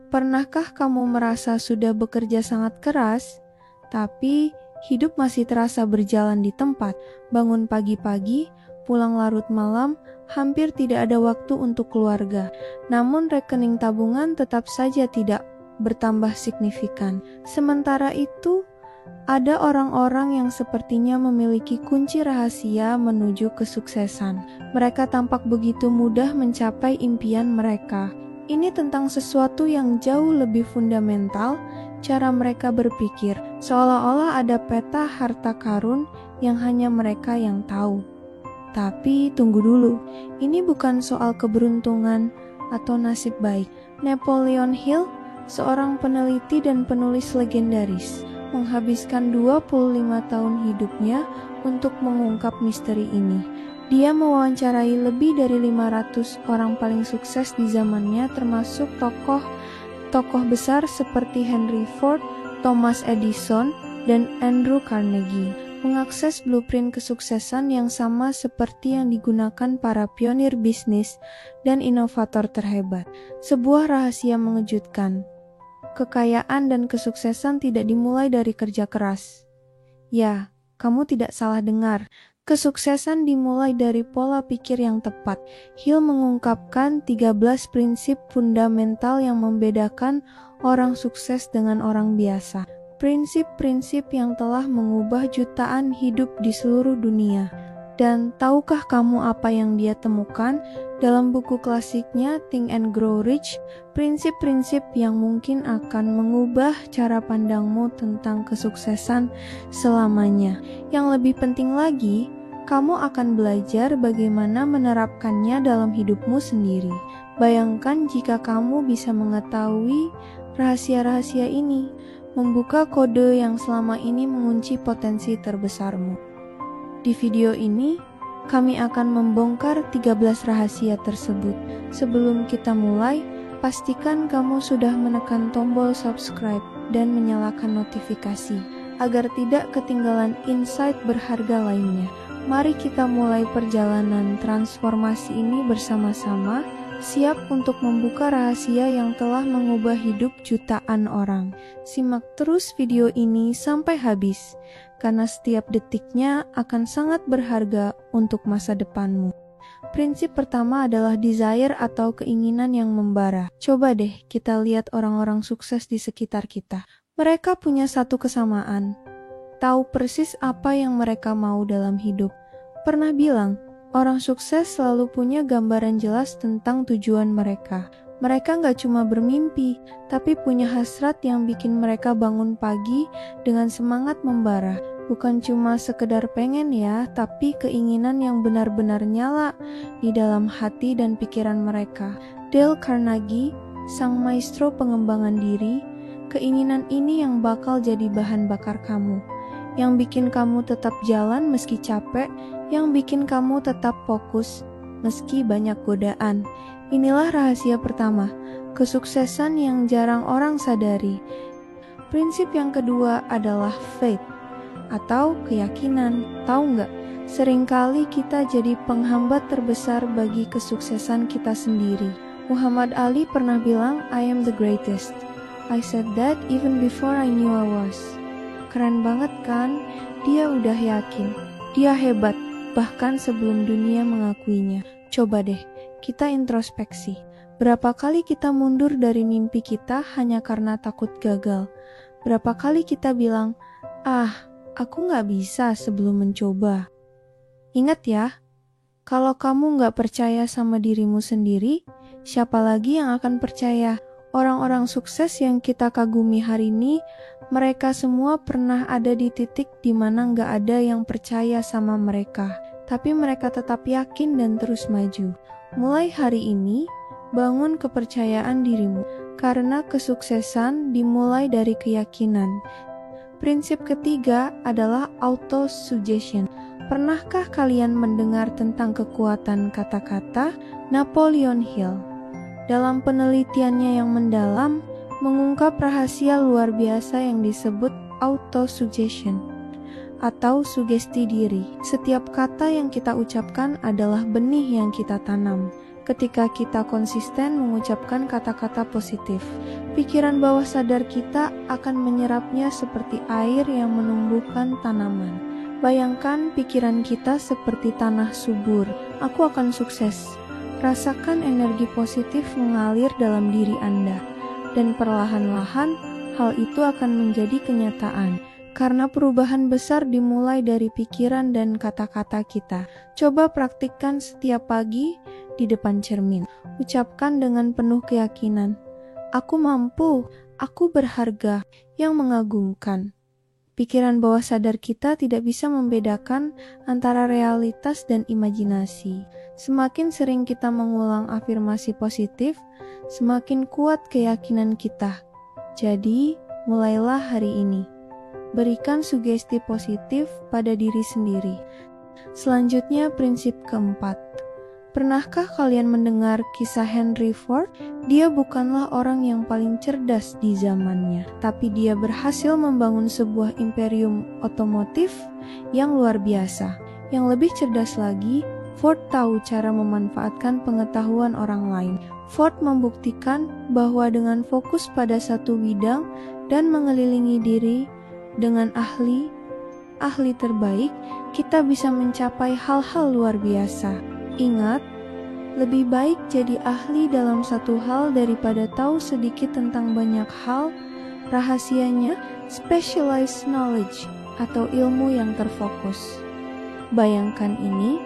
Pernahkah kamu merasa sudah bekerja sangat keras, tapi hidup masih terasa berjalan di tempat? Bangun pagi-pagi, pulang larut malam, hampir tidak ada waktu untuk keluarga. Namun rekening tabungan tetap saja tidak bertambah signifikan. Sementara itu, ada orang-orang yang sepertinya memiliki kunci rahasia menuju kesuksesan. Mereka tampak begitu mudah mencapai impian mereka. Ini tentang sesuatu yang jauh lebih fundamental, cara mereka berpikir, seolah-olah ada peta harta karun yang hanya mereka yang tahu. Tapi tunggu dulu, ini bukan soal keberuntungan atau nasib baik. Napoleon Hill, seorang peneliti dan penulis legendaris, menghabiskan 25 tahun hidupnya untuk mengungkap misteri ini. Dia mewawancarai lebih dari 500 orang paling sukses di zamannya, termasuk tokoh besar seperti Henry Ford, Thomas Edison, dan Andrew Carnegie. Mengakses blueprint kesuksesan yang sama seperti yang digunakan para pionir bisnis dan inovator terhebat. Sebuah rahasia mengejutkan. Kekayaan dan kesuksesan tidak dimulai dari kerja keras. Ya, kamu tidak salah dengar. Kesuksesan dimulai dari pola pikir yang tepat. Hill mengungkapkan 13 prinsip fundamental yang membedakan orang sukses dengan orang biasa. Prinsip-prinsip yang telah mengubah jutaan hidup di seluruh dunia. Dan tahukah kamu apa yang dia temukan? Dalam buku klasiknya Think and Grow Rich, prinsip-prinsip yang mungkin akan mengubah cara pandangmu tentang kesuksesan selamanya. Yang lebih penting lagi, kamu akan belajar bagaimana menerapkannya dalam hidupmu sendiri. Bayangkan jika kamu bisa mengetahui rahasia-rahasia ini, membuka kode yang selama ini mengunci potensi terbesarmu. Di video ini, kami akan membongkar 13 rahasia tersebut. Sebelum kita mulai, pastikan kamu sudah menekan tombol subscribe dan menyalakan notifikasi, agar tidak ketinggalan insight berharga lainnya. Mari kita mulai perjalanan transformasi ini bersama-sama, siap untuk membuka rahasia yang telah mengubah hidup jutaan orang. Simak terus video ini sampai habis, karena setiap detiknya akan sangat berharga untuk masa depanmu. Prinsip pertama adalah desire atau keinginan yang membara. Coba deh kita lihat orang-orang sukses di sekitar kita. Mereka punya satu kesamaan. Tahu persis apa yang mereka mau dalam hidup. Pernah bilang, orang sukses selalu punya gambaran jelas tentang tujuan mereka. Mereka nggak cuma bermimpi, tapi punya hasrat yang bikin mereka bangun pagi dengan semangat membara. Bukan cuma sekedar pengen ya, tapi keinginan yang benar-benar nyala di dalam hati dan pikiran mereka. Dale Carnegie, sang maestro pengembangan diri, keinginan ini yang bakal jadi bahan bakar kamu. Yang bikin kamu tetap jalan meski capek, yang bikin kamu tetap fokus meski banyak godaan. Inilah rahasia pertama, kesuksesan yang jarang orang sadari. Prinsip yang kedua adalah faith, atau keyakinan. Tahu nggak? Seringkali kita jadi penghambat terbesar bagi kesuksesan kita sendiri. Muhammad Ali pernah bilang, I am the greatest. I said that even before I knew I was. Keren banget kan? Dia udah yakin. Dia hebat, bahkan sebelum dunia mengakuinya. Coba deh, kita introspeksi. Berapa kali kita mundur dari mimpi kita hanya karena takut gagal? Berapa kali kita bilang, aku gak bisa sebelum mencoba? Ingat ya, kalau kamu gak percaya sama dirimu sendiri, siapa lagi yang akan percaya? Orang-orang sukses yang kita kagumi hari ini, mereka semua pernah ada di titik di mana gak ada yang percaya sama mereka. Tapi mereka tetap yakin dan terus maju. Mulai hari ini, bangun kepercayaan dirimu, karena kesuksesan dimulai dari keyakinan. Prinsip ketiga adalah auto-suggestion. Pernahkah kalian mendengar tentang kekuatan kata-kata? Napoleon Hill, dalam penelitiannya yang mendalam, mengungkap rahasia luar biasa yang disebut auto-suggestion atau sugesti diri. Setiap kata yang kita ucapkan adalah benih yang kita tanam. ketika kita konsisten mengucapkan kata-kata positif. Pikiran bawah sadar kita akan menyerapnya seperti air yang menumbuhkan tanaman. Bayangkan pikiran kita seperti tanah subur. Aku akan sukses. Rasakan energi positif mengalir dalam diri Anda. Dan perlahan-lahan, hal itu akan menjadi kenyataan. Karena perubahan besar dimulai dari pikiran dan kata-kata kita. Coba praktikkan setiap pagi di depan cermin. Ucapkan dengan penuh keyakinan, "Aku mampu, aku berharga," yang mengagumkan. Pikiran bawah sadar kita tidak bisa membedakan antara realitas dan imajinasi. Semakin sering kita mengulang afirmasi positif, semakin kuat keyakinan kita. Jadi, mulailah hari ini. Berikan sugesti positif pada diri sendiri. Selanjutnya, prinsip keempat. Pernahkah kalian mendengar kisah Henry Ford? Dia bukanlah orang yang paling cerdas di zamannya, tapi dia berhasil membangun sebuah imperium otomotif yang luar biasa. Yang lebih cerdas lagi, Ford tahu cara memanfaatkan pengetahuan orang lain. Ford membuktikan bahwa dengan fokus pada satu bidang dan mengelilingi diri dengan ahli terbaik, kita bisa mencapai hal-hal luar biasa. Ingat, lebih baik jadi ahli dalam satu hal daripada tahu sedikit tentang banyak hal. Rahasianya, specialized knowledge atau ilmu yang terfokus. Bayangkan ini,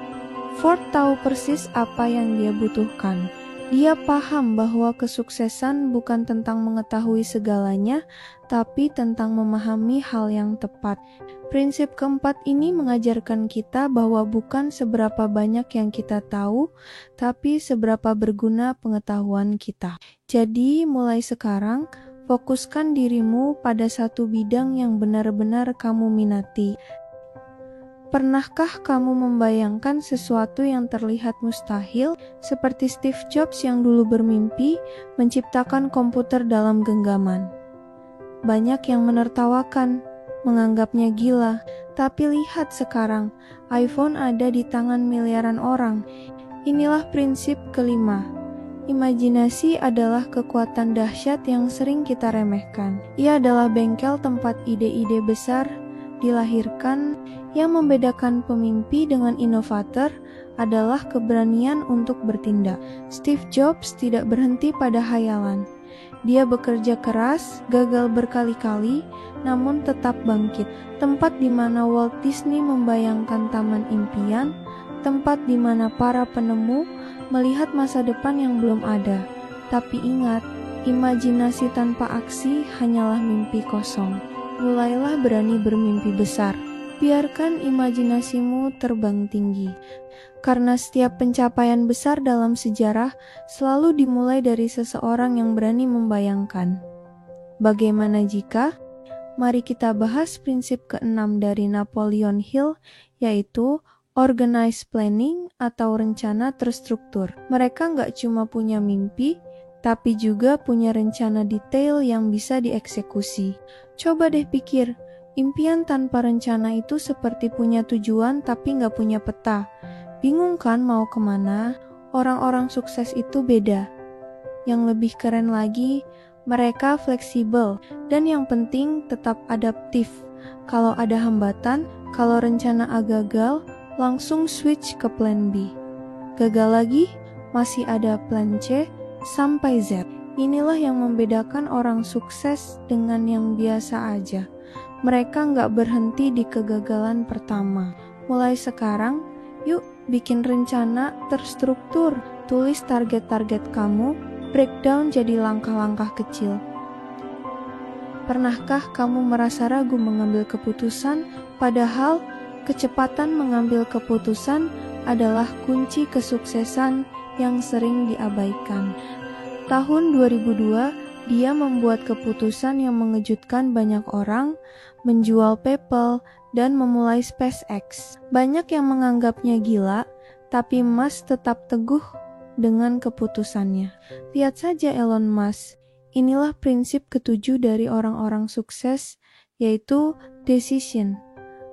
Ford tahu persis apa yang dia butuhkan. Dia paham bahwa kesuksesan bukan tentang mengetahui segalanya, tapi tentang memahami hal yang tepat. Prinsip keempat ini mengajarkan kita bahwa bukan seberapa banyak yang kita tahu, tapi seberapa berguna pengetahuan kita. Jadi, mulai sekarang, fokuskan dirimu pada satu bidang yang benar-benar kamu minati. Pernahkah kamu membayangkan sesuatu yang terlihat mustahil, seperti Steve Jobs yang dulu bermimpi menciptakan komputer dalam genggaman? Banyak yang menertawakan, menganggapnya gila, tapi lihat sekarang, iPhone ada di tangan miliaran orang. Inilah prinsip kelima. Imajinasi adalah kekuatan dahsyat yang sering kita remehkan. Ia adalah bengkel tempat ide-ide besar dilahirkan. Yang membedakan pemimpi dengan inovator adalah keberanian untuk bertindak. Steve Jobs tidak berhenti pada hayalan. Dia bekerja keras, gagal berkali-kali, namun tetap bangkit. Tempat di mana Walt Disney membayangkan taman impian, tempat di mana para penemu melihat masa depan yang belum ada. Tapi ingat, imajinasi tanpa aksi hanyalah mimpi kosong. Mulailah berani bermimpi besar. Biarkan imajinasimu terbang tinggi. Karena setiap pencapaian besar dalam sejarah selalu dimulai dari seseorang yang berani membayangkan. Bagaimana jika? Mari kita bahas prinsip keenam dari Napoleon Hill, yaitu organized planning atau rencana terstruktur. Mereka nggak cuma punya mimpi, tapi juga punya rencana detail yang bisa dieksekusi. Coba deh pikir, impian tanpa rencana itu seperti punya tujuan tapi nggak punya peta. Bingung kan mau kemana? Orang-orang sukses itu beda. Yang lebih keren lagi, mereka fleksibel dan yang penting tetap adaptif. Kalau ada hambatan, kalau rencana A gagal, langsung switch ke plan B. Gagal lagi, masih ada plan C sampai Z. Inilah yang membedakan orang sukses dengan yang biasa aja. Mereka nggak berhenti di kegagalan pertama. Mulai sekarang, yuk bikin rencana terstruktur. Tulis target-target kamu, breakdown jadi langkah-langkah kecil. Pernahkah kamu merasa ragu mengambil keputusan, padahal kecepatan mengambil keputusan adalah kunci kesuksesan yang sering diabaikan. Tahun 2002, dia membuat keputusan yang mengejutkan banyak orang, menjual PayPal, dan memulai SpaceX. Banyak yang menganggapnya gila, tapi Musk tetap teguh dengan keputusannya. Lihat saja Elon Musk. Inilah prinsip ketujuh dari orang-orang sukses, yaitu decision.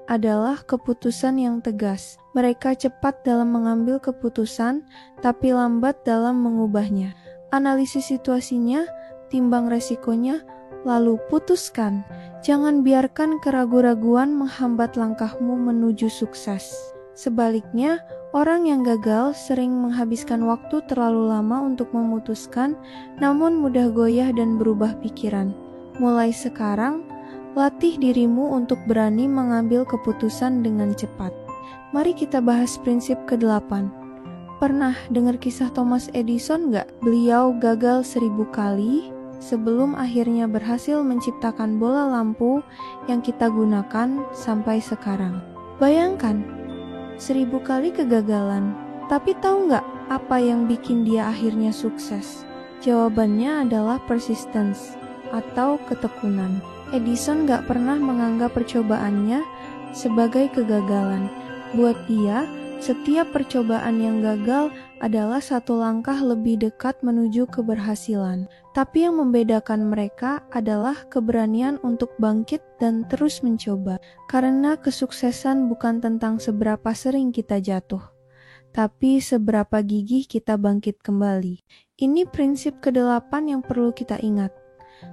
adalah keputusan yang tegas. Mereka cepat dalam mengambil keputusan, tapi lambat dalam mengubahnya. Analisis situasinya, timbang resikonya, lalu putuskan. Jangan biarkan keraguan-raguan menghambat langkahmu menuju sukses. Sebaliknya, orang yang gagal sering menghabiskan waktu terlalu lama untuk memutuskan, namun mudah goyah dan berubah pikiran. Mulai sekarang, latih dirimu untuk berani mengambil keputusan dengan cepat. Mari kita bahas prinsip ke-8. Pernah dengar kisah Thomas Edison nggak? Beliau gagal 1000 kali sebelum akhirnya berhasil menciptakan bola lampu yang kita gunakan sampai sekarang. Bayangkan, 1000 kali kegagalan. Tapi tahu nggak apa yang bikin dia akhirnya sukses? Jawabannya adalah persistence atau ketekunan. Edison nggak pernah menganggap percobaannya sebagai kegagalan. Buat dia, setiap percobaan yang gagal adalah satu langkah lebih dekat menuju keberhasilan. Tapi yang membedakan mereka adalah keberanian untuk bangkit dan terus mencoba. Karena kesuksesan bukan tentang seberapa sering kita jatuh, tapi seberapa gigih kita bangkit kembali. Ini prinsip ke-8 yang perlu kita ingat.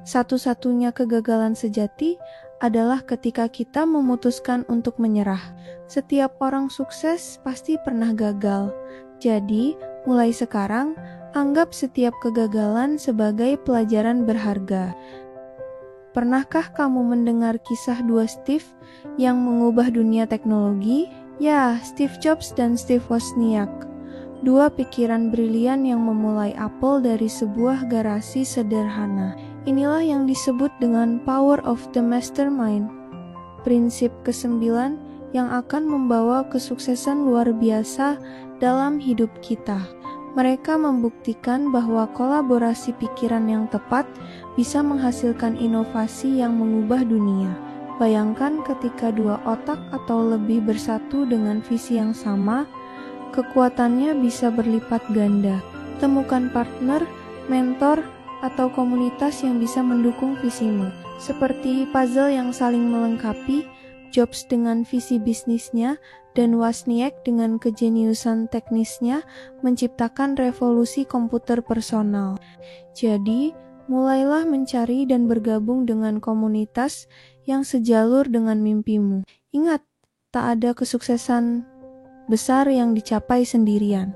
Satu-satunya kegagalan sejati adalah ketika kita memutuskan untuk menyerah. Setiap orang sukses pasti pernah gagal. Jadi, mulai sekarang, anggap setiap kegagalan sebagai pelajaran berharga. Pernahkah kamu mendengar kisah dua Steve yang mengubah dunia teknologi? Ya, Steve Jobs dan Steve Wozniak. Dua pikiran brilian yang memulai Apple dari sebuah garasi sederhana. Inilah yang disebut dengan power of the mastermind. Prinsip ke-9 yang akan membawa kesuksesan luar biasa dalam hidup kita. Mereka membuktikan bahwa kolaborasi pikiran yang tepat bisa menghasilkan inovasi yang mengubah dunia. Bayangkan ketika dua otak atau lebih bersatu dengan visi yang sama, kekuatannya bisa berlipat ganda. Temukan partner, mentor, atau komunitas yang bisa mendukung visimu. Seperti puzzle yang saling melengkapi, Jobs dengan visi bisnisnya dan Wozniak dengan kejeniusan teknisnya menciptakan revolusi komputer personal. Jadi, mulailah mencari dan bergabung dengan komunitas yang sejalur dengan mimpimu. Ingat, tak ada kesuksesan besar yang dicapai sendirian.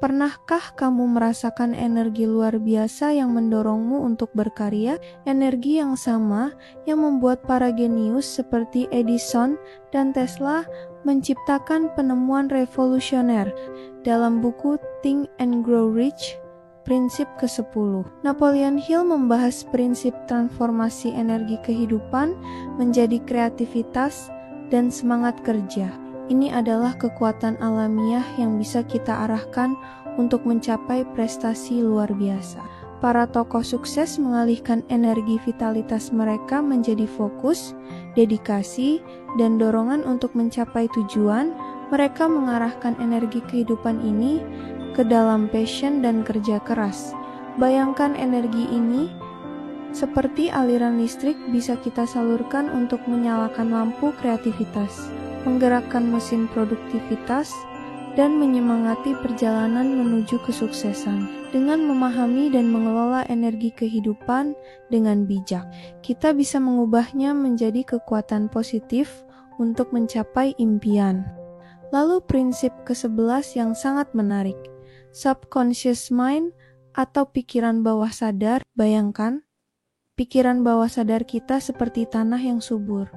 Pernahkah kamu merasakan energi luar biasa yang mendorongmu untuk berkarya? Energi yang sama yang membuat para genius seperti Edison dan Tesla menciptakan penemuan revolusioner. Dalam buku Think and Grow Rich, prinsip ke-10, Napoleon Hill membahas prinsip transformasi energi kehidupan menjadi kreativitas dan semangat kerja. Ini adalah kekuatan alamiah yang bisa kita arahkan untuk mencapai prestasi luar biasa. Para tokoh sukses mengalihkan energi vitalitas mereka menjadi fokus, dedikasi, dan dorongan untuk mencapai tujuan. Mereka mengarahkan energi kehidupan ini ke dalam passion dan kerja keras. Bayangkan energi ini seperti aliran listrik bisa kita salurkan untuk menyalakan lampu kreativitas, menggerakkan mesin produktivitas, dan menyemangati perjalanan menuju kesuksesan. Dengan memahami dan mengelola energi kehidupan dengan bijak, kita bisa mengubahnya menjadi kekuatan positif untuk mencapai impian. Lalu prinsip ke-11 yang sangat menarik, subconscious mind atau pikiran bawah sadar. Bayangkan, pikiran bawah sadar kita seperti tanah yang subur.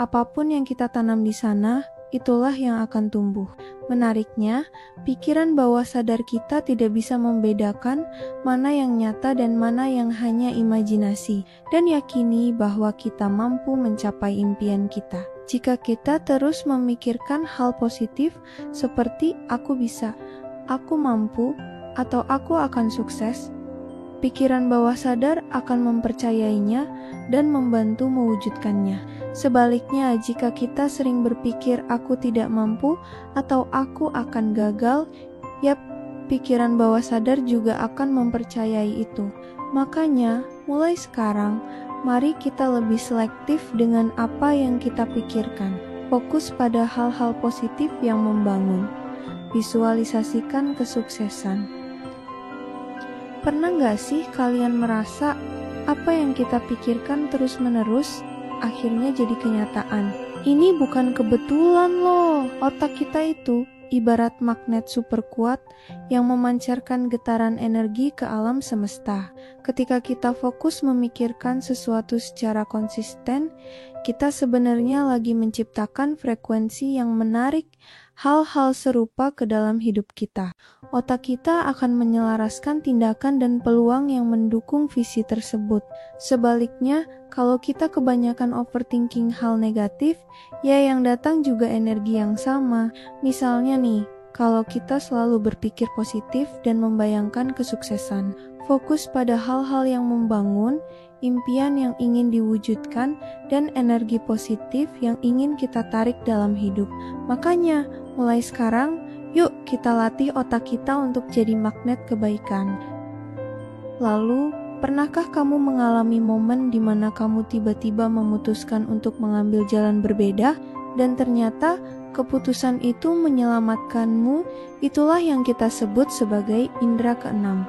Apapun yang kita tanam di sana, itulah yang akan tumbuh. Menariknya, pikiran bawah sadar kita tidak bisa membedakan mana yang nyata dan mana yang hanya imajinasi, dan yakini bahwa kita mampu mencapai impian kita. Jika kita terus memikirkan hal positif seperti aku bisa, aku mampu, atau aku akan sukses, pikiran bawah sadar akan mempercayainya dan membantu mewujudkannya. Sebaliknya, jika kita sering berpikir aku tidak mampu atau aku akan gagal, pikiran bawah sadar juga akan mempercayai itu. Makanya, mulai sekarang, mari kita lebih selektif dengan apa yang kita pikirkan. Fokus pada hal-hal positif yang membangun. Visualisasikan kesuksesan. Pernah nggak sih kalian merasa apa yang kita pikirkan terus-menerus akhirnya jadi kenyataan? Ini bukan kebetulan loh. Otak kita itu ibarat magnet super kuat yang memancarkan getaran energi ke alam semesta. Ketika kita fokus memikirkan sesuatu secara konsisten, kita sebenarnya lagi menciptakan frekuensi yang menarik hal-hal serupa ke dalam hidup kita. Otak kita akan menyelaraskan tindakan dan peluang yang mendukung visi tersebut. Sebaliknya, kalau kita kebanyakan overthinking hal negatif, ya yang datang juga energi yang sama. Misalnya nih, kalau kita selalu berpikir positif dan membayangkan kesuksesan, fokus pada hal-hal yang membangun, impian yang ingin diwujudkan, dan energi positif yang ingin kita tarik dalam hidup. Makanya, mulai sekarang, yuk kita latih otak kita untuk jadi magnet kebaikan. Lalu, pernahkah kamu mengalami momen di mana kamu tiba-tiba memutuskan untuk mengambil jalan berbeda, dan ternyata keputusan itu menyelamatkanmu? Itulah yang kita sebut sebagai indera keenam,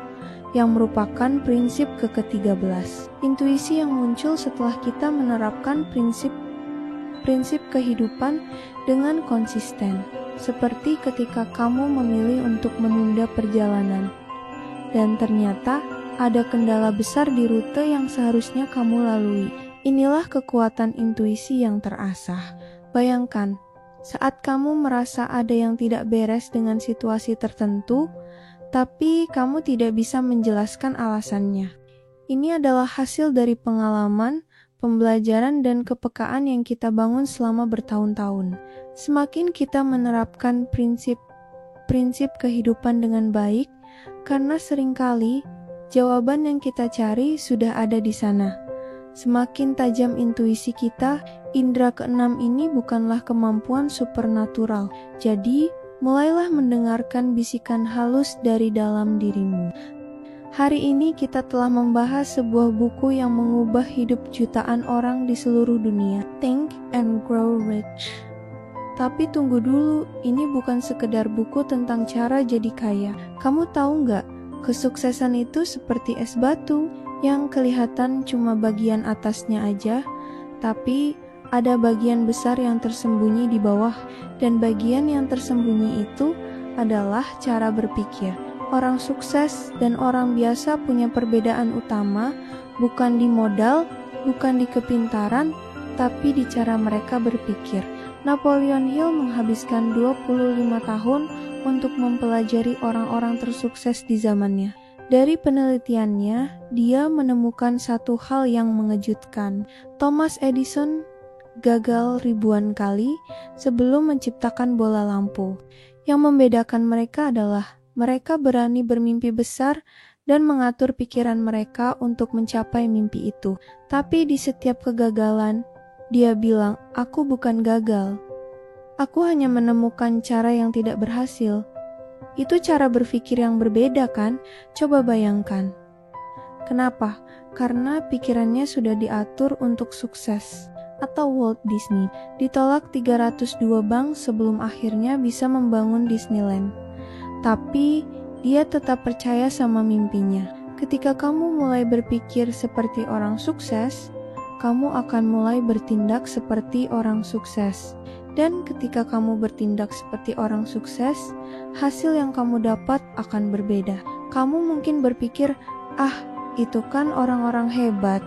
yang merupakan prinsip ke-13. Intuisi yang muncul setelah kita menerapkan prinsip kehidupan dengan konsisten. Seperti ketika kamu memilih untuk menunda perjalanan, dan ternyata ada kendala besar di rute yang seharusnya kamu lalui. Inilah kekuatan intuisi yang terasah. Bayangkan, saat kamu merasa ada yang tidak beres dengan situasi tertentu, tapi kamu tidak bisa menjelaskan alasannya. Ini adalah hasil dari pengalaman, pembelajaran, dan kepekaan yang kita bangun selama bertahun-tahun. Semakin kita menerapkan prinsip kehidupan dengan baik, karena seringkali jawaban yang kita cari sudah ada di sana. Semakin tajam intuisi kita, indera keenam ini bukanlah kemampuan supernatural. Jadi, mulailah mendengarkan bisikan halus dari dalam dirimu. Hari ini kita telah membahas sebuah buku yang mengubah hidup jutaan orang di seluruh dunia, Think and Grow Rich. Tapi tunggu dulu, ini bukan sekedar buku tentang cara jadi kaya. Kamu tahu nggak, kesuksesan itu seperti es batu yang kelihatan cuma bagian atasnya aja, tapi ada bagian besar yang tersembunyi di bawah, dan bagian yang tersembunyi itu adalah cara berpikir. Orang sukses dan orang biasa punya perbedaan utama, bukan di modal, bukan di kepintaran, tapi di cara mereka berpikir. Napoleon Hill menghabiskan 25 tahun untuk mempelajari orang-orang tersukses di zamannya. Dari penelitiannya, dia menemukan satu hal yang mengejutkan. Thomas Edison gagal ribuan kali sebelum menciptakan bola lampu. Yang membedakan mereka adalah mereka berani bermimpi besar dan mengatur pikiran mereka untuk mencapai mimpi itu. Tapi di setiap kegagalan, dia bilang, "Aku bukan gagal. Aku hanya menemukan cara yang tidak berhasil." Itu cara berpikir yang berbeda kan? Coba bayangkan. Kenapa? Karena pikirannya sudah diatur untuk sukses. Atau Walt Disney ditolak 302 bank sebelum akhirnya bisa membangun Disneyland. Tapi dia tetap percaya sama mimpinya. Ketika kamu mulai berpikir seperti orang sukses, kamu akan mulai bertindak seperti orang sukses. Dan ketika kamu bertindak seperti orang sukses, hasil yang kamu dapat akan berbeda. Kamu mungkin berpikir, itu kan orang-orang hebat.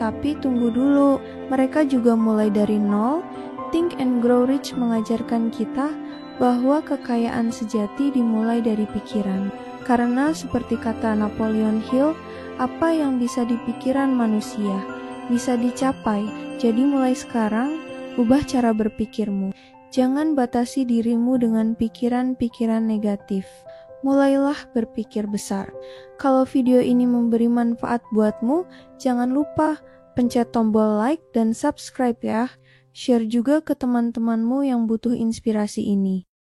Tapi tunggu dulu, mereka juga mulai dari nol. Think and Grow Rich mengajarkan kita bahwa kekayaan sejati dimulai dari pikiran. Karena seperti kata Napoleon Hill, apa yang bisa dipikiran manusia bisa dicapai. Jadi mulai sekarang, ubah cara berpikirmu. Jangan batasi dirimu dengan pikiran-pikiran negatif. Mulailah berpikir besar. Kalau video ini memberi manfaat buatmu, jangan lupa pencet tombol like dan subscribe ya. Share juga ke teman-temanmu yang butuh inspirasi ini.